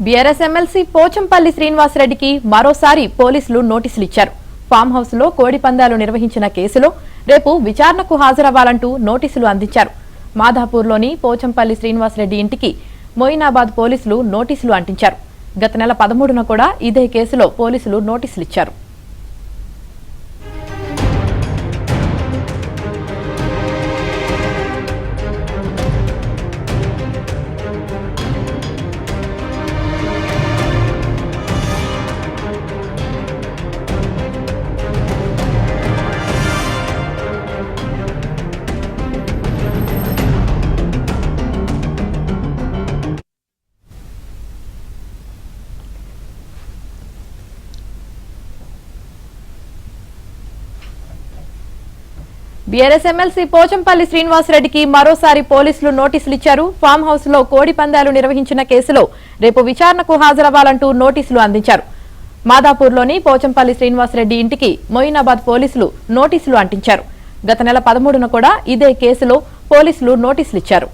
BRS MLC Pochampally శ్రీనివాసరెడ్డికి మరోసారి పోలీసులు నోటీసులు ఇచ్చారు. ఫామ్ హౌస్ లో కోడి పందాలు నిర్వహించిన కేసులో రేపు విచారణకు హాజరవ్వాలంటూ నోటీసులు అందించారు. మాధాపూర్లోని పోచంపల్లి శ్రీనివాసరెడ్డి ఇంటికి మొయినాబాద్ పోలీసులు నోటీసులు అంటించారు. గత నెల 13న కూడా ఇదే కేసులో పోలీసులు నోటీసులు ఇచ్చారు. బీఆర్ఎస్ ఎమ్మెల్సీ పోచంపల్లి శ్రీనివాసరెడ్డికి మరోసారి పోలీసులు నోటీసులు ఇచ్చారు. ఫామ్ హౌస్ లో కోడి పందాలు నిర్వహించిన కేసులో రేపు విచారణకు హాజరవ్వాలంటూ నోటీసులు అందించారు. మాదాపూర్లోని పోచంపల్లి శ్రీనివాసరెడ్డి ఇంటికి మొయినాబాద్ పోలీసులు నోటీసులు అంటించారు. గత నెల 13న కూడా ఇదే కేసులో పోలీసులు నోటీసులు ఇచ్చారు.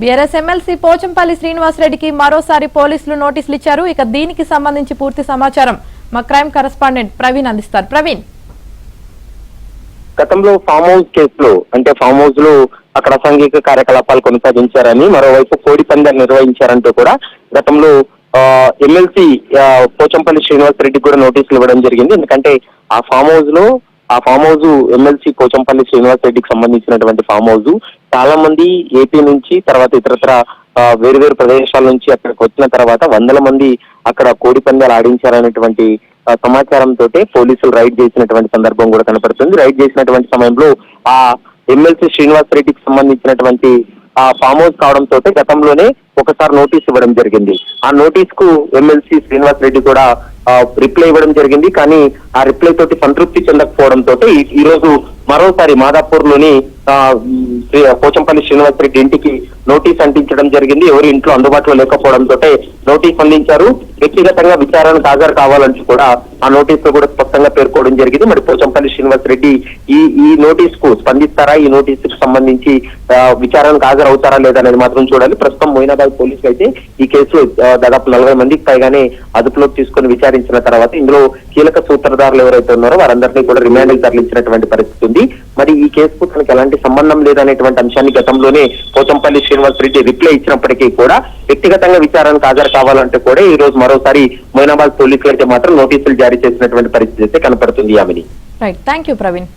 బీఆర్ఎస్ ఎమ్మెల్సీ పోచంపల్లి శ్రీనివాసరెడ్డికి మరోసారి పోలీసులు నోటీసులు ఇచ్చారు. ఇక దీనికి సంబంధించి పూర్తి సమాచారం మా క్రైమ్ కరెస్పాండెంట్ ప్రవీణ్ అందిస్తారు. ప్రవీణ్, గతంలో ఫామ్ హౌస్ కేసులో అంటే ఫామ్ హౌస్ లో అక్కడ అసాంఘిక కార్యకలాపాలు కొనసాగించారని, మరోవైపు కోడి పందాలు నిర్వహించారంటూ కూడా గతంలో ఎమ్మెల్సీ పోచంపల్లి శ్రీనివాసరెడ్డికి కూడా నోటీసులు ఇవ్వడం జరిగింది. ఎందుకంటే ఆ ఫామ్ హౌస్ ఎమ్మెల్సీ పోచంపల్లి శ్రీనివాసరెడ్డికి సంబంధించినటువంటి ఫామ్ హౌస్ చాలా మంది ఏపీ నుంచి తర్వాత ఇతరత్ర వేరు ప్రదేశాల నుంచి అక్కడికి వచ్చిన తర్వాత 100 మంది అక్కడ కోడి పందాలు ఆడించారనేటువంటి సమాచారంతో పోలీసులు రైడ్ చేసినటువంటి సందర్భం కూడా కనపడుతుంది. రైడ్ చేసినటువంటి సమయంలో ఆ ఎమ్మెల్సీ శ్రీనివాసరెడ్డికి సంబంధించినటువంటి ఆ ఫామ్ హౌస్ కావడంతో గతంలోనే ఒకసారి నోటీస్ ఇవ్వడం జరిగింది. ఆ నోటీస్ కు ఎమ్మెల్సీ శ్రీనివాసరెడ్డి కూడా రిప్లై ఇవ్వడం జరిగింది. కానీ ఆ రిప్లై తోటి సంతృప్తి చెందకపోవడంతో ఈ రోజు మరోసారి మాదాపూర్ లోని పోచంపల్లి శ్రీనివాసరెడ్డి ఇంటికి నోటీస్ అంటించడం జరిగింది. ఎవరు ఇంట్లో అందుబాటులో లేకపోవడంతో నోటీస్ అందించారు. వ్యక్తిగతంగా విచారణకు హాజరు కావాలంటూ కూడా ఆ నోటీస్ లో కూడా స్పష్టంగా పేర్కోవడం జరిగింది. మరి పోచంపల్లి శ్రీనివాసరెడ్డి ఈ నోటీస్ కు స్పందిస్తారా, ఈ నోటీస్ కు సంబంధించి విచారణకు హాజరు అవుతారా లేదా అనేది మాత్రం చూడాలి. ప్రస్తుతం మొయినాబాద్ పోలీసులు అయితే ఈ కేసులో దాదాపు 40 మందికి పైగానే అదుపులోకి తీసుకుని విచారించిన తర్వాత ఇందులో కీలక సూత్రధారులు ఎవరైతే ఉన్నారో వారందరినీ కూడా రిమాండ్ కి తరలించినటువంటి పరిస్థితి ఉంది. మరి ఈ కేసుకు తనకు ఎలాంటి సంబంధం లేదనేటువంటి అంశాన్ని గతంలోనే పోచంపల్లి శ్రీనివాసరెడ్డి రిప్లై ఇచ్చినప్పటికీ కూడా వ్యక్తిగతంగా విచారణకు హాజరు కావాలంటే కూడా ఈ రోజు మరోసారి మొయినాబాద్ పోలీసులు అయితే మాత్రం నోటీసులు జారీ చేసినటువంటి పరిస్థితి అయితే కనపడుతుంది. ఆమెని రైట్, థ్యాంక్ యూ ప్రవీణ్.